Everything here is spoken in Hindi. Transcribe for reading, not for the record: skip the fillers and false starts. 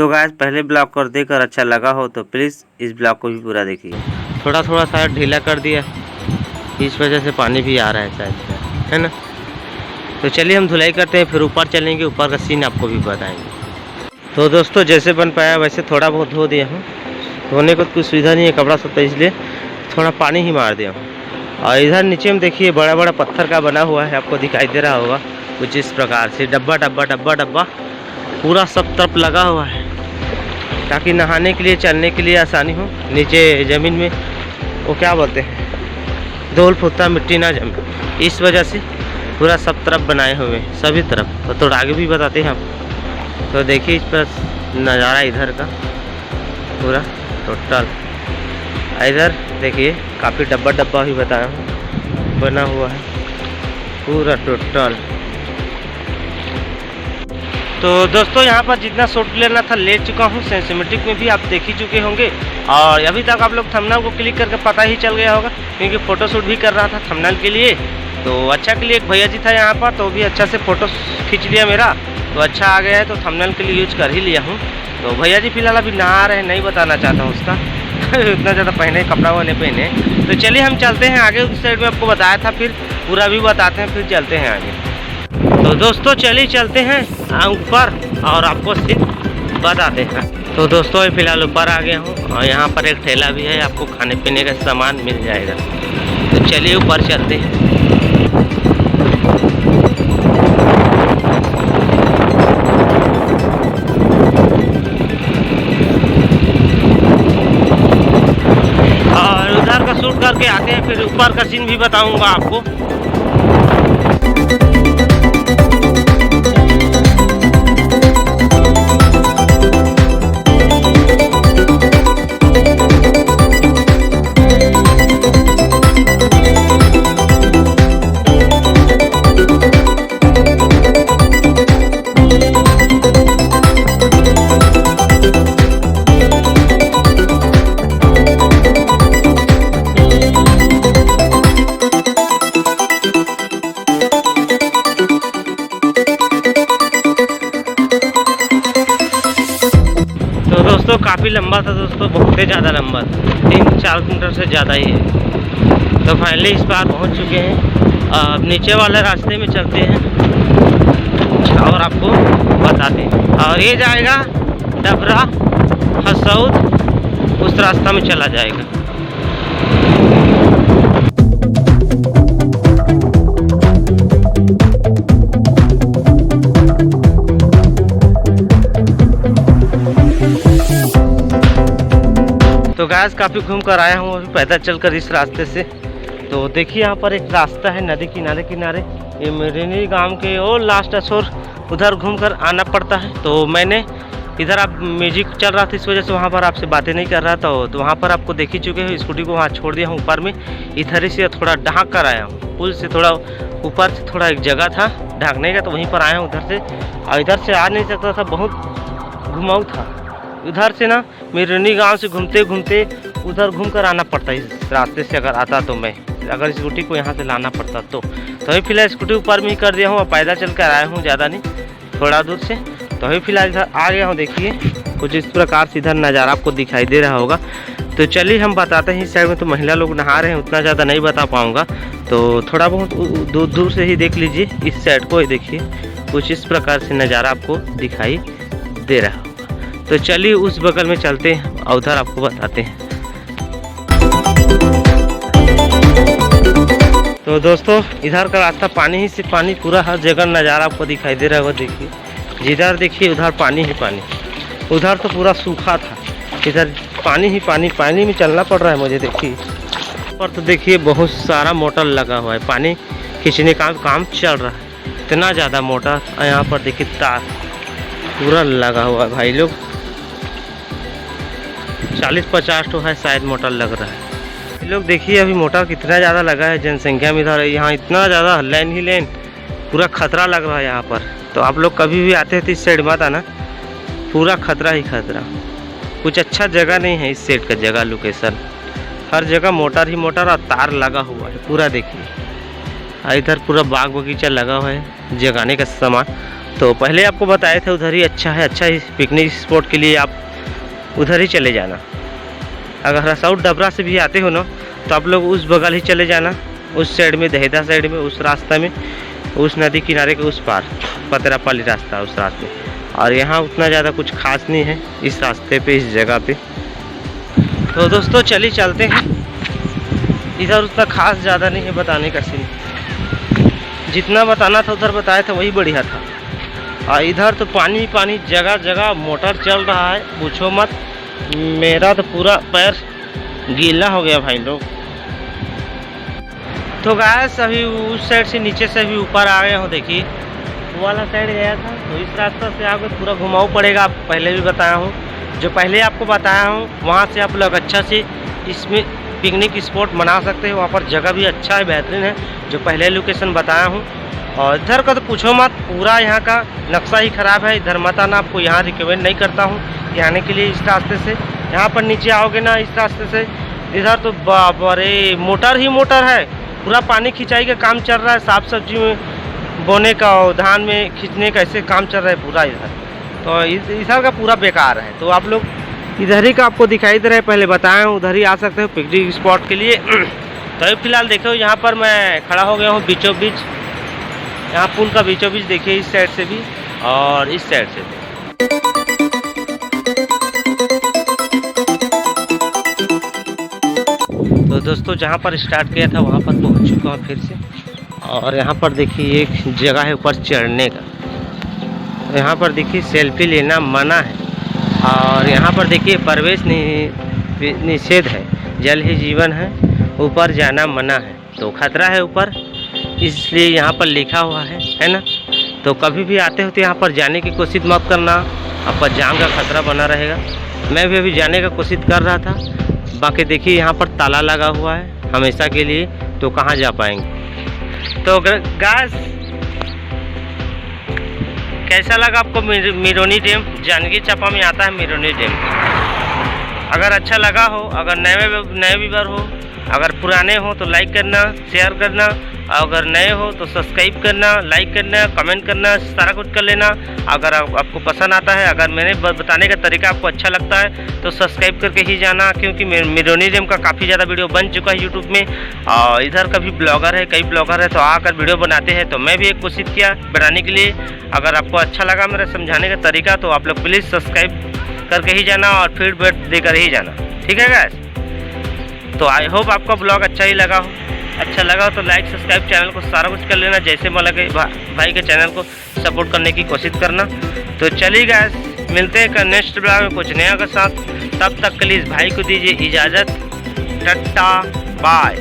तो गाइस पहले ब्लॉग को देखकर अच्छा लगा हो तो प्लीज़ इस ब्लॉग को भी पूरा देखिए। थोड़ा थोड़ा सा ढीला कर दिया, इस वजह से पानी भी आ रहा है शायद, है ना। तो चलिए हम धुलाई करते हैं, फिर ऊपर चलेंगे, ऊपर का सीन आपको भी बताएंगे। तो दोस्तों जैसे बन पाया वैसे थोड़ा बहुत धो दिया हूँ। धोने को कुछ सुविधा नहीं है, कपड़ा सब, इसलिए थोड़ा पानी ही मार दिया हूँ। और इधर नीचे में देखिए बड़ा बड़ा पत्थर का बना हुआ है, आपको दिखाई दे रहा होगा कुछ इस प्रकार से। डब्बा डब्बा डब्बा डब्बा पूरा सब तरफ लगा हुआ है, ताकि नहाने के लिए चलने के लिए आसानी हो। नीचे ज़मीन में वो क्या बोलते हैं, धूल फुत्ता मिट्टी ना जमे, इस वजह से पूरा सब तरफ बनाए हुए हैं, सभी तरफ। तो थोड़ा आगे भी बताते हैं आप। तो देखिए इस पर नज़ारा इधर का पूरा टोटल। इधर देखिए काफ़ी डब्बा डब्बा भी बताया हूँ बना हुआ है पूरा टोटल। तो दोस्तों यहाँ पर जितना शॉट लेना था ले चुका हूँ, सिनेमैटिक में भी आप देख ही चुके होंगे। और अभी तक आप लोग थंबनेल को क्लिक करके पता ही चल गया होगा, क्योंकि फ़ोटोशूट भी कर रहा था थंबनेल के लिए। तो अच्छा के लिए एक भैया जी था यहाँ पर, तो भी अच्छा से फ़ोटो खींच लिया मेरा, तो अच्छा आ गया है, तो थंबनेल के लिए यूज कर ही लिया हूँ। तो भैया जी फिलहाल अभी नहा रहे हैं, नहीं बताना चाहता हूँ उसका इतना ज़्यादा पहने कपड़ा वाले पहने। तो चलिए हम चलते हैं आगे, उस साइड में आपको बताया था, फिर पूरा भी बताते हैं, फिर चलते हैं आगे। तो दोस्तों चलिए चलते हैं ऊपर और आपको सीन बताते हैं। तो दोस्तों फिलहाल ऊपर आ गया हूँ, और यहाँ पर एक ठेला भी है, आपको खाने पीने का सामान मिल जाएगा। तो चलिए ऊपर चलते हैं। और उधर का शूट करके आते हैं, फिर ऊपर का सीन भी बताऊंगा आपको। दोस्तों काफ़ी लंबा था दोस्तों, बहुत ही ज़्यादा लंबा था, 3-4 किलोमीटर से ज़्यादा ही है। तो फाइनली इस बार पहुंच चुके हैं। अब नीचे वाले रास्ते में चलते हैं और आपको बताते हैं। और ये जाएगा डबरा हसौद, उस रास्ता में चला जाएगा। तो गैस काफ़ी घूम कर आया हूँ अभी पैदल चलकर इस रास्ते से। तो देखिए यहाँ पर एक रास्ता है नदी किनारे किनारे, ये मेरे गांव के और लास्ट छोर उधर घूमकर आना पड़ता है। तो मैंने इधर आप म्यूजिक चल रहा था, इस वजह से वहाँ पर आपसे बातें नहीं कर रहा था। तो वहाँ पर आपको देख ही चुके हो, स्कूटी को वहाँ छोड़ दिया हूँ ऊपर में। इधर से थोड़ा ढाँक कर आया हूँ, पुल से थोड़ा ऊपर से थोड़ा एक जगह था ढाँकने का, तो वहीं पर आया हूँ उधर से। और इधर से आ नहीं सकता था, बहुत घुमाऊ था। उधर से ना मेरे गांव से घूमते घूमते उधर घूम कर आना पड़ता इस रास्ते से, अगर आता तो मैं, अगर स्कूटी को यहाँ से लाना पड़ता तो अभी फिलहाल स्कूटी ऊपर में ही कर दिया हूँ और पैदल चल कर आया हूँ, ज़्यादा नहीं थोड़ा दूर से। तो अभी फिलहाल इधर आ गया हूँ, देखिए कुछ इस प्रकार से इधर नज़ारा आपको दिखाई दे रहा होगा। तो चलिए हम बताते हैं। इस साइड में तो महिला लोग नहा रहे हैं, उतना ज़्यादा नहीं बता पाऊँगा, तो थोड़ा बहुत दूर दूर से ही देख लीजिए। इस साइड को देखिए कुछ इस प्रकार से नज़ारा आपको दिखाई दे रहा होगा। तो चलिए उस बगल में चलते हैं और उधर आपको बताते हैं। तो दोस्तों इधर का रास्ता पानी ही से पानी, पूरा हर जगह नज़ारा आपको दिखाई दे रहा होगा। देखिए जिधर देखिए उधर पानी ही पानी, उधर तो पूरा सूखा था, इधर पानी ही पानी, पानी में चलना पड़ रहा है मुझे। देखिए पर तो देखिए बहुत सारा मोटर लगा हुआ है, पानी खींचने का काम चल रहा है, इतना ज़्यादा मोटर। यहाँ पर देखिए तार पूरा लगा हुआ है भाई लोग, 40-50 तो है शायद मोटर लग रहा है। ये लोग देखिए अभी मोटर कितना ज़्यादा लगा है, जनसंख्या में इधर यहाँ इतना ज़्यादा लाइन ही लाइन, पूरा खतरा लग रहा है यहाँ पर। तो आप लोग कभी भी आते हैं तो इस साइड मत आना, पूरा खतरा ही खतरा, कुछ अच्छा जगह नहीं है इस साइड का जगह लोकेशन, हर जगह मोटर ही मोटर और तार लगा हुआ है पूरा। देखिए इधर पूरा बाग बगीचा लगा हुआ है जगाने का सामान। तो पहले आपको बताए थे उधर ही अच्छा है, अच्छा ही पिकनिक स्पॉट के लिए आप उधर ही चले जाना। अगर रसाउट डबरा से भी आते हो ना तो आप लोग उस बगल ही चले जाना, उस साइड में दहेदा साइड में, उस रास्ता में, उस नदी किनारे के उस पार पतरापाली रास्ता उस रास्ते। और यहाँ उतना ज़्यादा कुछ खास नहीं है इस रास्ते पे, इस जगह पे। तो दोस्तों चलिए चलते हैं। इधर उतना खास ज़्यादा नहीं है बताने का सीन, जितना बताना था उधर बताया था वही बढ़िया था। और इधर तो पानी पानी जगह जगह मोटर चल रहा है, पूछो मत। मेरा तो पूरा पैर गीला हो गया भाई लोग। तो गाइस अभी उस साइड से नीचे से भी ऊपर आ गए हो, देखिए वो वाला साइड गया था। तो इस रास्ते से आगे पूरा घुमाव पड़ेगा, आप पहले भी बताया हूँ, जो पहले आपको बताया हूँ वहाँ से आप लोग अच्छा से इसमें पिकनिक स्पॉट बना सकते हैं। वहाँ पर जगह भी अच्छा है, बेहतरीन है, जो पहले लोकेशन बताया हूँ। और इधर का तो पूछो मत, पूरा यहाँ का नक्शा ही ख़राब है। इधर मत आना, आपको यहाँ रिकमेंड नहीं करता हूँ कि आने के लिए इस रास्ते से। यहाँ पर नीचे आओगे ना इस रास्ते से, इधर तो बाप रे मोटर ही मोटर है, पूरा पानी खिंचाई का काम चल रहा है, साफ सब्जी में बोने का और धान में खींचने का ऐसे काम चल रहा है पूरा इधर। तो इधर का पूरा बेकार है। तो आप लोग इधर ही का आपको दिखाई दे रहा है, पहले बताया हूँ, उधर ही आ सकते हो पिकनिक स्पॉट के लिए। तो अभी फिलहाल देखो यहाँ पर मैं खड़ा हो गया हूँ बीचों बीच, यहाँ पुल का बीचों बीच देखिए, इस साइड से भी और इस साइड से भी। तो दोस्तों जहाँ पर स्टार्ट किया था वहाँ पर पहुँच चुका हूँ फिर से। और यहाँ पर देखिए एक जगह है ऊपर चढ़ने का, यहाँ पर देखिए सेल्फी लेना मना है। और यहाँ पर देखिए प्रवेश निषेध है, जल ही जीवन है, ऊपर जाना मना है। तो खतरा है ऊपर, इसलिए यहाँ पर लिखा हुआ है ना। तो कभी भी आते हो तो यहाँ पर जाने की कोशिश मत करना, आपका जान का खतरा बना रहेगा। मैं भी अभी जाने का कोशिश कर रहा था, बाकी देखिए यहाँ पर ताला लगा हुआ है हमेशा के लिए, तो कहाँ जा पाएंगे। तो गाइस कैसा लगा आपको मिरोनी डैम? जांजगीर चांपा में आता है मिरोनी डैम। अगर अच्छा लगा हो, अगर नए व्यूअर हो, अगर पुराने हो तो लाइक करना, शेयर करना, अगर नए हो तो सब्सक्राइब करना, लाइक करना, कमेंट करना, सारा कुछ कर लेना। अगर आपको पसंद आता है, अगर मैंने बताने का तरीका आपको अच्छा लगता है तो सब्सक्राइब करके ही जाना, क्योंकि मिरोनी डैम का काफ़ी ज़्यादा वीडियो बन चुका है यूट्यूब में। और इधर का भी ब्लॉगर है, कई ब्लॉगर है, तो आकर वीडियो बनाते हैं। तो मैं भी एक कोशिश किया बनाने के लिए। अगर आपको अच्छा लगा मेरा समझाने का तरीका तो आप लोग प्लीज़ सब्सक्राइब करके ही जाना और फीडबैक देकर ही जाना, ठीक है गाइस। तो आई होप आपका ब्लॉग अच्छा ही लगा हो। अच्छा लगा हो तो लाइक सब्सक्राइब चैनल को सारा कुछ कर लेना, जैसे मैं लगे भाई के चैनल को सपोर्ट करने की कोशिश करना। तो चलिए गाइस, मिलते हैं नेक्स्ट ब्लॉग में कुछ नया के साथ। तब तक के लिए इस भाई को दीजिए इजाज़त, टाटा बाय।